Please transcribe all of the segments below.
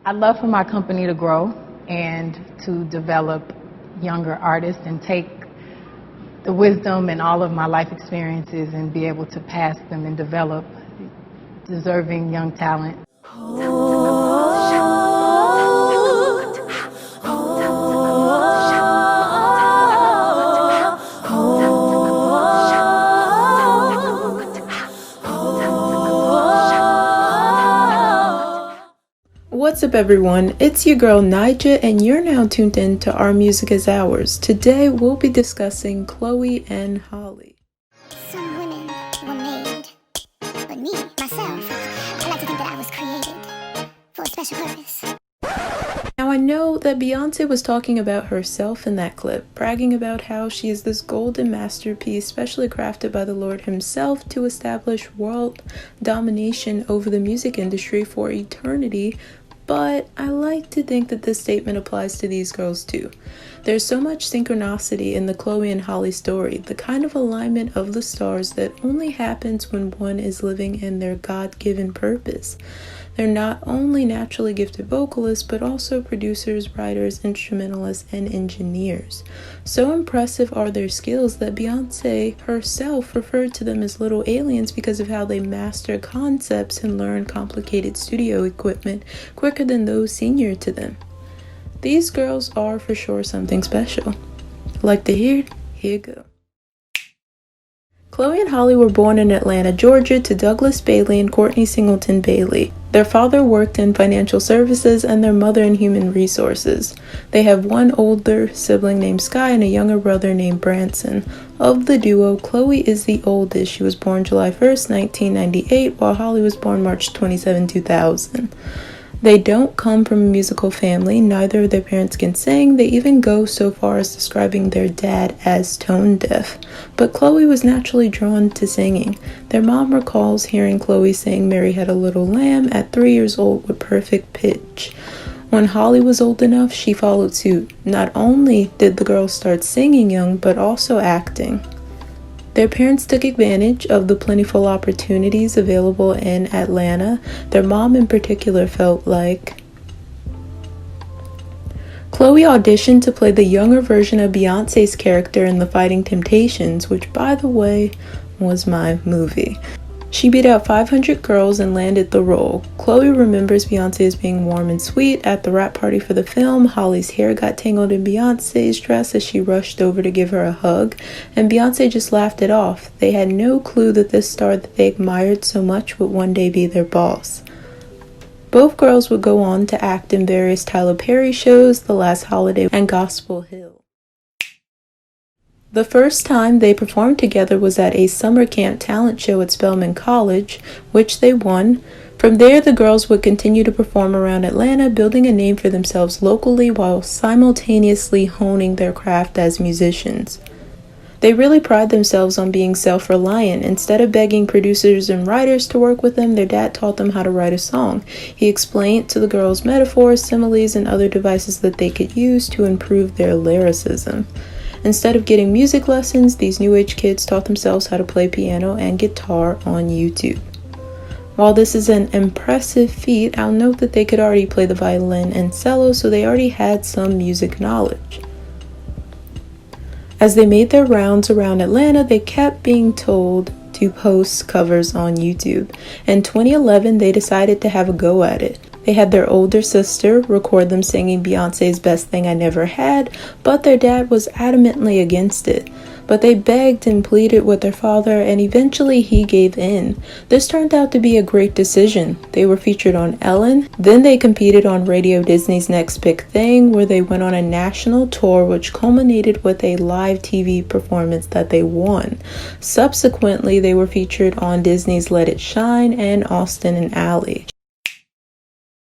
I'd love for my company to grow and to develop younger artists and take the wisdom and all of my life experiences and be able to pass them and develop deserving young talent. What's up everyone, it's your girl Nija and you're now tuned in to Our Music Is Ours. Today we'll be discussing Chloe and Halle. Some women were made, but me, myself, I like to think that I was created for a special purpose. Now I know that Beyoncé was talking about herself in that clip, bragging about how she is this golden masterpiece specially crafted by the Lord himself to establish world domination over the music industry for eternity. But I like to think that this statement applies to these girls too. There's so much synchronicity in the Chloe and Halle story, the kind of alignment of the stars that only happens when one is living in their God-given purpose. They're not only naturally gifted vocalists, but also producers, writers, instrumentalists, and engineers. So impressive are their skills that Beyoncé herself referred to them as little aliens because of how they master concepts and learn complicated studio equipment quicker than those senior to them. These girls are for sure something special. Like to hear? Here you go. Chloe and Halle were born in Atlanta, Georgia to Douglas Bailey and Courtney Singleton Bailey. Their father worked in financial services and their mother in human resources. They have one older sibling named Sky and a younger brother named Branson. Of the duo, Chloe is the oldest. She was born July 1st, 1998, while Halle was born March 27, 2000. They don't come from a musical family, neither of their parents can sing. They even go so far as describing their dad as tone deaf. But Chloe was naturally drawn to singing. Their mom recalls hearing Chloe sing Mary Had a Little Lamb at 3 years old with perfect pitch. When Halle was old enough, she followed suit. Not only did the girl start singing young, but also acting. Their parents took advantage of the plentiful opportunities available in Atlanta. Their mom in particular felt like Chloe auditioned to play the younger version of Beyoncé's character in The Fighting Temptations, which by the way was my movie. She beat out 500 girls and landed the role. Chloe remembers Beyoncé as being warm and sweet. At the wrap party for the film, Halle's hair got tangled in Beyoncé's dress as she rushed over to give her a hug, and Beyoncé just laughed it off. They had no clue that this star that they admired so much would one day be their boss. Both girls would go on to act in various Tyler Perry shows, The Last Holiday and Gospel Hill. The first time they performed together was at a summer camp talent show at Spelman College, which they won. From there, the girls would continue to perform around Atlanta, building a name for themselves locally while simultaneously honing their craft as musicians. They really pride themselves on being self-reliant. Instead of begging producers and writers to work with them, their dad taught them how to write a song. He explained to the girls metaphors, similes, and other devices that they could use to improve their lyricism. Instead of getting music lessons, these new age kids taught themselves how to play piano and guitar on YouTube. While this is an impressive feat, I'll note that they could already play the violin and cello, so they already had some music knowledge. As they made their rounds around Atlanta, they kept being told to post covers on YouTube. In 2011, they decided to have a go at it. They had their older sister record them singing Beyoncé's Best Thing I Never Had, but their dad was adamantly against it. But they begged and pleaded with their father, and eventually he gave in. This turned out to be a great decision. They were featured on Ellen, then they competed on Radio Disney's Next Big Thing, where they went on a national tour which culminated with a live TV performance that they won. Subsequently, they were featured on Disney's Let It Shine and Austin and Ally.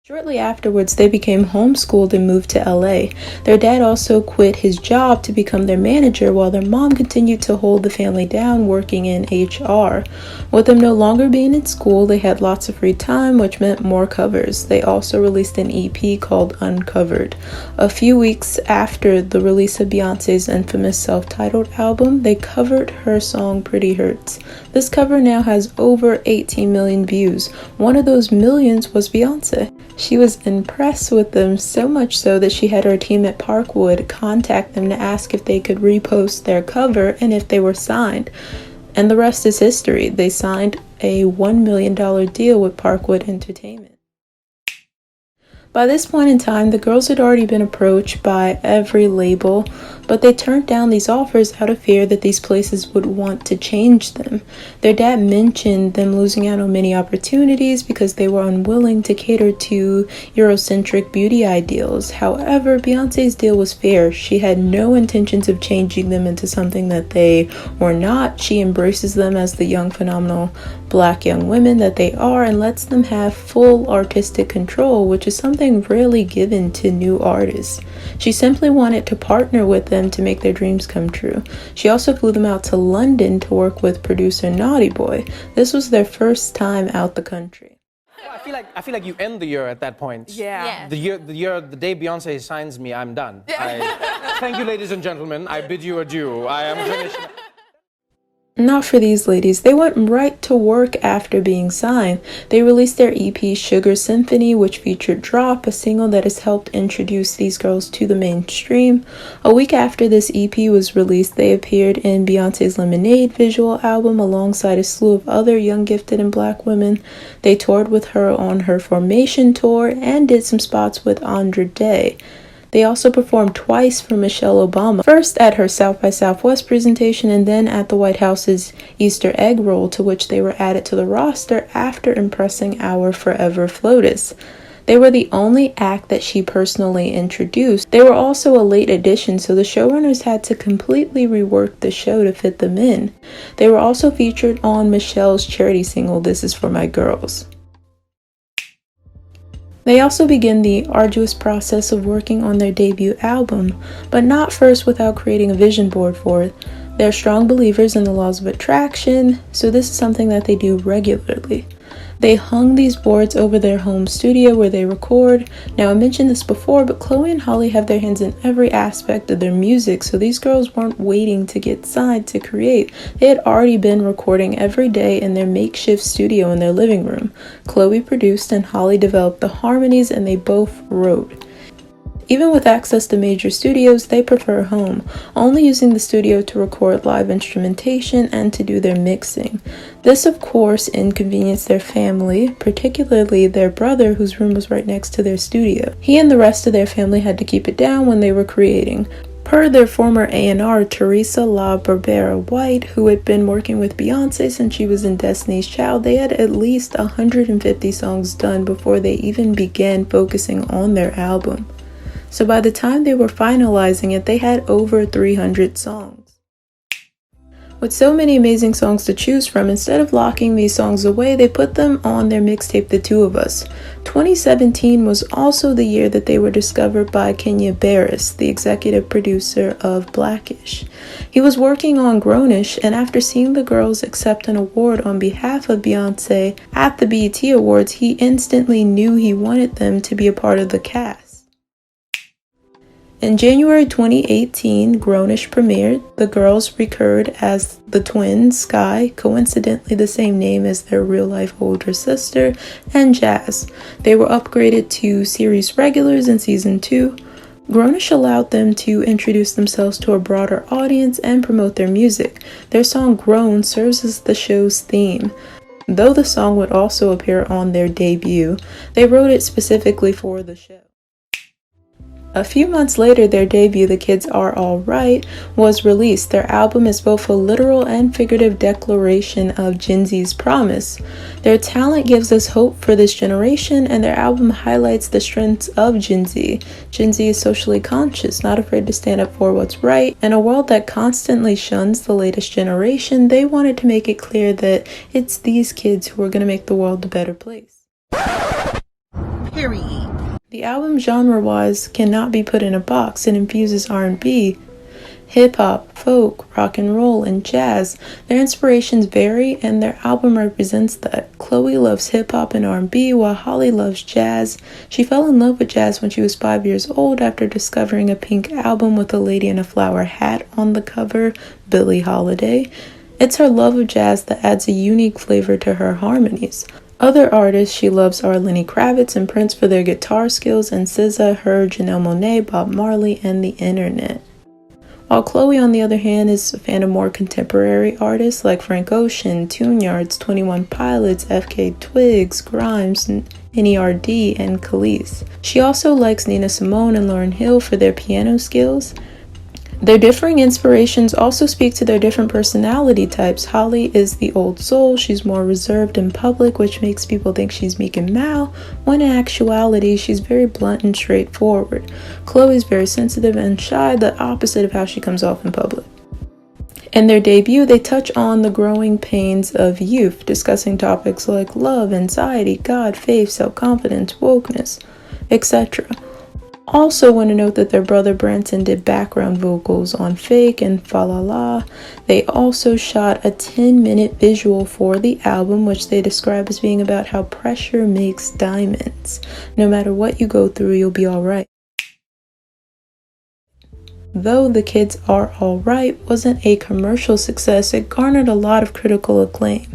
Shortly afterwards, they became homeschooled and moved to LA. Their dad also quit his job to become their manager, while their mom continued to hold the family down working in HR. With them no longer being in school, they had lots of free time, which meant more covers. They also released an EP called Uncovered. A few weeks after the release of Beyoncé's infamous self-titled album, they covered her song Pretty Hurts. This cover now has over 18 million views. One of those millions was Beyoncé. She was impressed with them, so much so that she had her team at Parkwood contact them to ask if they could repost their cover and if they were signed. And the rest is history. They signed a $1 million deal with Parkwood Entertainment. By this point in time, the girls had already been approached by every label, but they turned down these offers out of fear that these places would want to change them. Their dad mentioned them losing out on many opportunities because they were unwilling to cater to Eurocentric beauty ideals. However, Beyoncé's deal was fair. She had no intentions of changing them into something that they were not. She embraces them as the young, phenomenal Black young women that they are and lets them have full artistic control, which is something rarely given to new artists. She simply wanted to partner with them to make their dreams come true. She also flew them out to London to work with producer Naughty Boy. This was their first time out the country. Well, I feel like you end the year at that point. Yeah. The day Beyoncé signs me, I'm done. Thank you, ladies and gentlemen. I bid you adieu. I am finished. Not for these ladies. They went right to work after being signed. They released their EP Sugar Symphony, which featured Drop, a single that has helped introduce these girls to the mainstream. A week after this EP was released, they appeared in Beyoncé's Lemonade visual album alongside a slew of other young, gifted, and Black women. They toured with her on her Formation tour and did some spots with Andra Day. They also performed twice for Michelle Obama, first at her South by Southwest presentation and then at the White House's Easter egg roll, to which they were added to the roster after impressing our Forever Flotus. They were the only act that she personally introduced. They were also a late addition, so the showrunners had to completely rework the show to fit them in. They were also featured on Michelle's charity single, This Is For My Girls. They also begin the arduous process of working on their debut album, but not first without creating a vision board for it. They're strong believers in the laws of attraction, so this is something that they do regularly. They hung these boards over their home studio where they record. Now, I mentioned this before, but Chloe and Halle have their hands in every aspect of their music, so these girls weren't waiting to get signed to create. They had already been recording every day in their makeshift studio in their living room. Chloe produced and Halle developed the harmonies, and they both wrote. Even with access to major studios, they prefer home, only using the studio to record live instrumentation and to do their mixing. This, of course, inconvenienced their family, particularly their brother, whose room was right next to their studio. He and the rest of their family had to keep it down when they were creating. Per their former A&R, Teresa La Barbera White, who had been working with Beyoncé since she was in Destiny's Child, they had at least 150 songs done before they even began focusing on their album. So by the time they were finalizing it, they had over 300 songs. With so many amazing songs to choose from, instead of locking these songs away, they put them on their mixtape, The Two of Us. 2017 was also the year that they were discovered by Kenya Barris, the executive producer of Blackish. He was working on Grownish, and after seeing the girls accept an award on behalf of Beyoncé at the BET Awards, he instantly knew he wanted them to be a part of the cast. In January 2018, Grownish premiered. The girls recurred as the twins, Sky, coincidentally the same name as their real-life older sister, and Jazz. They were upgraded to series regulars in season 2. Grownish allowed them to introduce themselves to a broader audience and promote their music. Their song Grown serves as the show's theme. Though the song would also appear on their debut, they wrote it specifically for the show. A few months later, their debut, The Kids Are Alright, was released. Their album is both a literal and figurative declaration of Gen Z's promise. Their talent gives us hope for this generation, and their album highlights the strengths of Gen Z. Gen Z is socially conscious, not afraid to stand up for what's right. In a world that constantly shuns the latest generation, they wanted to make it clear that it's these kids who are going to make the world a better place. Period. The album, genre-wise, cannot be put in a box. It infuses R&B, hip-hop, folk, rock and roll, and jazz. Their inspirations vary, and their album represents that. Chloe loves hip-hop and R&B, while Halle loves jazz. She fell in love with jazz when she was 5 years old after discovering a pink album with a lady in a flower hat on the cover, Billie Holiday. It's her love of jazz that adds a unique flavor to her harmonies. Other artists she loves are Lenny Kravitz and Prince for their guitar skills, and SZA, her, Janelle Monáe, Bob Marley, and the internet. While Chloe, on the other hand, is a fan of more contemporary artists like Frank Ocean, Tune Yards, 21 Pilots, FK Twigs, Grimes, NERD, and Khalees. She also likes Nina Simone and Lauryn Hill for their piano skills. Their differing inspirations also speak to their different personality types. Halle is the old soul. She's more reserved in public, which makes people think she's meek and mild, when in actuality, she's very blunt and straightforward. Chloe's very sensitive and shy, the opposite of how she comes off in public. In their debut, they touch on the growing pains of youth, discussing topics like love, anxiety, God, faith, self-confidence, wokeness, etc. Also want to note that their brother Branson did background vocals on Fake and Fa La La. They also shot a 10-minute visual for the album, which they describe as being about how pressure makes diamonds. No matter what you go through, you'll be alright. Though The Kids Are Alright wasn't a commercial success, it garnered a lot of critical acclaim.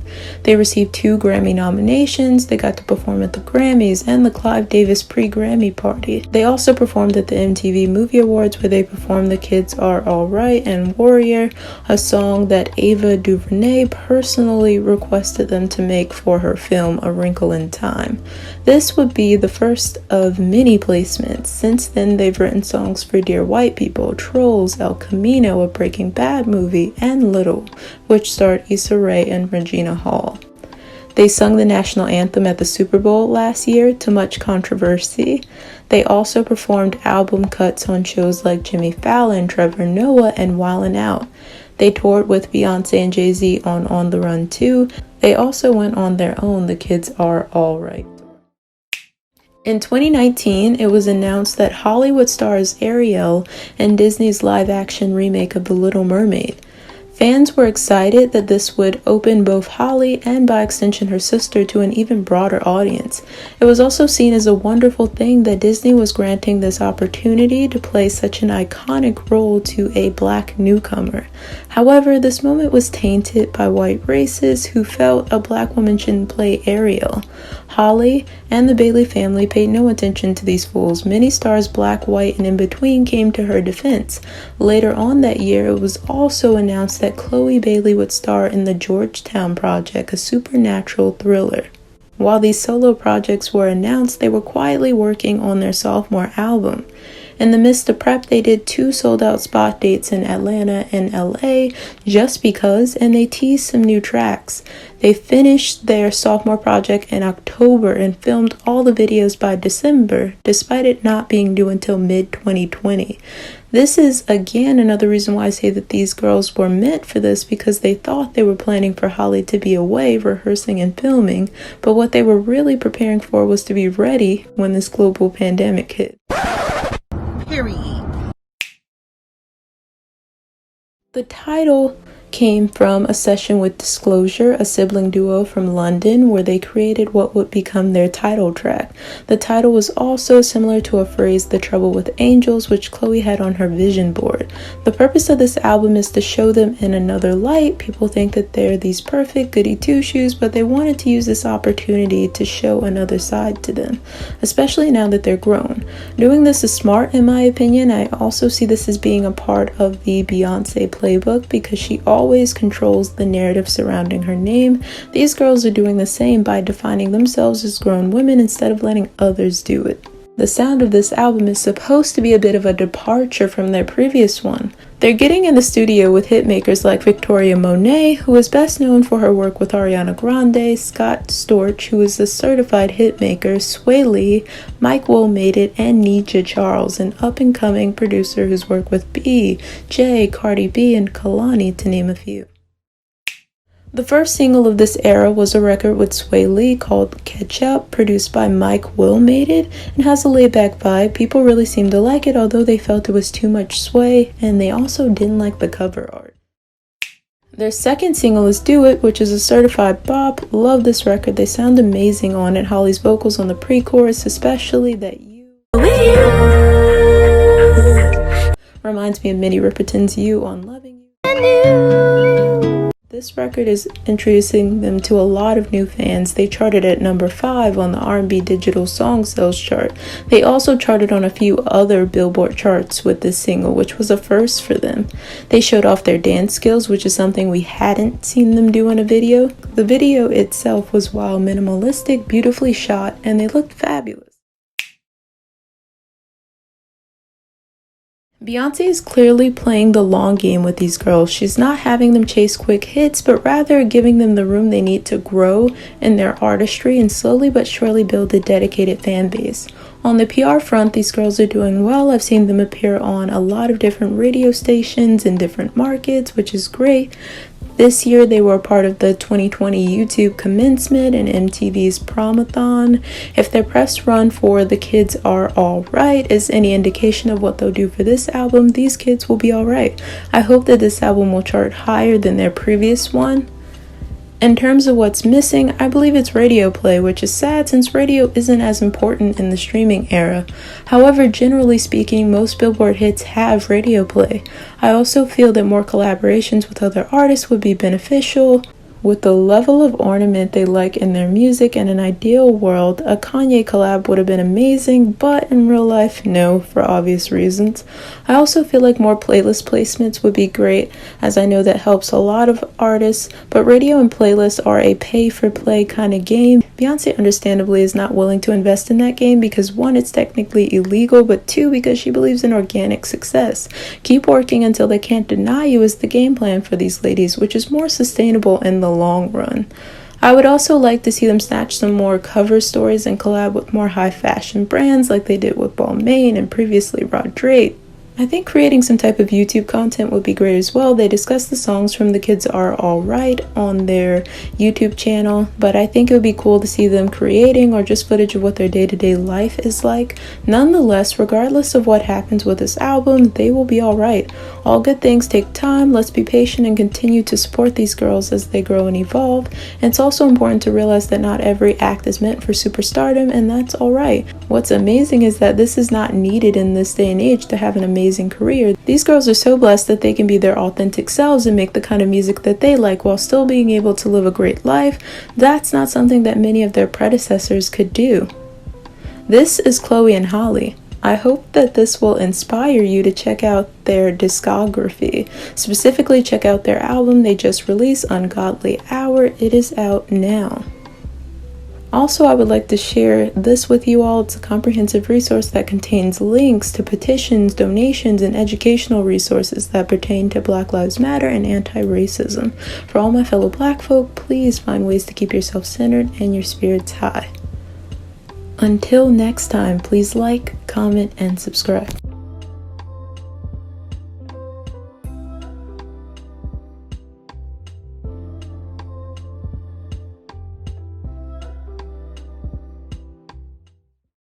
They received 2 Grammy nominations, they got to perform at the Grammys and the Clive Davis pre-Grammy party. They also performed at the MTV Movie Awards, where they performed The Kids Are Alright and Warrior, a song that Ava DuVernay personally requested them to make for her film A Wrinkle in Time. This would be the first of many placements. Since then, they've written songs for Dear White People, Trolls, El Camino, a Breaking Bad movie, and Little, which starred Issa Rae and Regina Hall. They sung the national anthem at the Super Bowl last year, to much controversy. They also performed album cuts on shows like Jimmy Fallon, Trevor Noah, and Wildin' Out. They toured with Beyoncé and Jay-Z on the Run too. They also went on their own The Kids Are Alright. In 2019, it was announced that Hollywood stars Ariel in Disney's live-action remake of The Little Mermaid. Fans were excited that this would open both Halle and by extension her sister to an even broader audience. It was also seen as a wonderful thing that Disney was granting this opportunity to play such an iconic role to a black newcomer. However, this moment was tainted by white racists who felt a black woman shouldn't play Ariel. Halle and the Bailey family paid no attention to these fools. Many stars, black, white, and in between, came to her defense. Later on that year, it was also announced that Chloe Bailey would star in the Georgetown Project, a supernatural thriller. While these solo projects were announced, they were quietly working on their sophomore album. In the midst of prep, they did 2 sold-out spot dates in Atlanta and LA just because, and they teased some new tracks. They finished their sophomore project in October and filmed all the videos by December, despite it not being due until mid-2020. This is, again, another reason why I say that these girls were meant for this, because they thought they were planning for Halle to be away rehearsing and filming, but what they were really preparing for was to be ready when this global pandemic hit. Period. The title came from a session with Disclosure, a sibling duo from London, where they created what would become their title track. The title was also similar to a phrase, "The Trouble with Angels," which Chloe had on her vision board. The purpose of this album is to show them in another light. People think that they're these perfect goody two-shoes, but they wanted to use this opportunity to show another side to them, especially now that they're grown. Doing this is smart in my opinion. I also see this as being a part of the Beyoncé playbook, because she always controls the narrative surrounding her name. These girls are doing the same by defining themselves as grown women instead of letting others do it. The sound of this album is supposed to be a bit of a departure from their previous one. They're getting in the studio with hitmakers like Victoria Monet, who is best known for her work with Ariana Grande, Scott Storch, who is a certified hitmaker, Sway Lee, Mike Will Made It, and Nija Charles, an up-and-coming producer who's worked with B, Jay, Cardi B, and Kalani, to name a few. The first single of this era was a record with Sway Lee called Catch Up, produced by Mike Will Made It, and has a laid-back vibe. People really seemed to like it, although they felt it was too much sway, and they also didn't like the cover art. Their second single is Do It, which is a certified bop. Love this record. They sound amazing on it. Holly's vocals on the pre-chorus, especially that you reminds me of Minnie Riperton's You on Loving You. This record is introducing them to a lot of new fans. They charted at number 5 on the R&B Digital Song Sales chart. They also charted on a few other Billboard charts with this single, which was a first for them. They showed off their dance skills, which is something we hadn't seen them do in a video. The video itself was wild, minimalistic, beautifully shot, and they looked fabulous. Beyoncé is clearly playing the long game with these girls. She's not having them chase quick hits, but rather giving them the room they need to grow in their artistry and slowly but surely build a dedicated fan base. On the PR front, these girls are doing well. I've seen them appear on a lot of different radio stations in different markets, which is great. This year, they were a part of the 2020 YouTube commencement and MTV's Promathon. If their press run for The Kids Are Alright is any indication of what they'll do for this album, these kids will be alright. I hope that this album will chart higher than their previous one. In terms of what's missing, I believe it's radio play, which is sad since radio isn't as important in the streaming era. However, generally speaking, most Billboard hits have radio play. I also feel that more collaborations with other artists would be beneficial. With the level of ornament they like in their music, in an ideal world, a Kanye collab would have been amazing, but in real life, no, for obvious reasons. I also feel like more playlist placements would be great, as I know that helps a lot of artists, but radio and playlists are a pay-for-play kind of game. Beyoncé understandably is not willing to invest in that game because 1, it's technically illegal, but 2, because she believes in organic success. Keep working until they can't deny you is the game plan for these ladies, which is more sustainable in the long run. I would also like to see them snatch some more cover stories and collab with more high fashion brands like they did with Balmain and previously Drake. I think creating some type of YouTube content would be great as well. They discuss the songs from The Kids Are Alright on their YouTube channel, but I think it would be cool to see them creating or just footage of what their day-to-day life is like. Nonetheless, regardless of what happens with this album, they will be alright. All good things take time. Let's be patient and continue to support these girls as they grow and evolve. And it's also important to realize that not every act is meant for superstardom, and that's alright. What's amazing is that this is not needed in this day and age to have an amazing career. These girls are so blessed that they can be their authentic selves and make the kind of music that they like while still being able to live a great life. That's not something that many of their predecessors could do. This is Chloe and Halle. I hope that this will inspire you to check out their discography. Specifically, check out their album they just released, Ungodly Hour. It is out now. Also, I would like to share this with you all. It's a comprehensive resource that contains links to petitions, donations, and educational resources that pertain to Black Lives Matter and anti-racism. For all my fellow Black folk, please find ways to keep yourself centered and your spirits high. Until next time, please like, comment, and subscribe.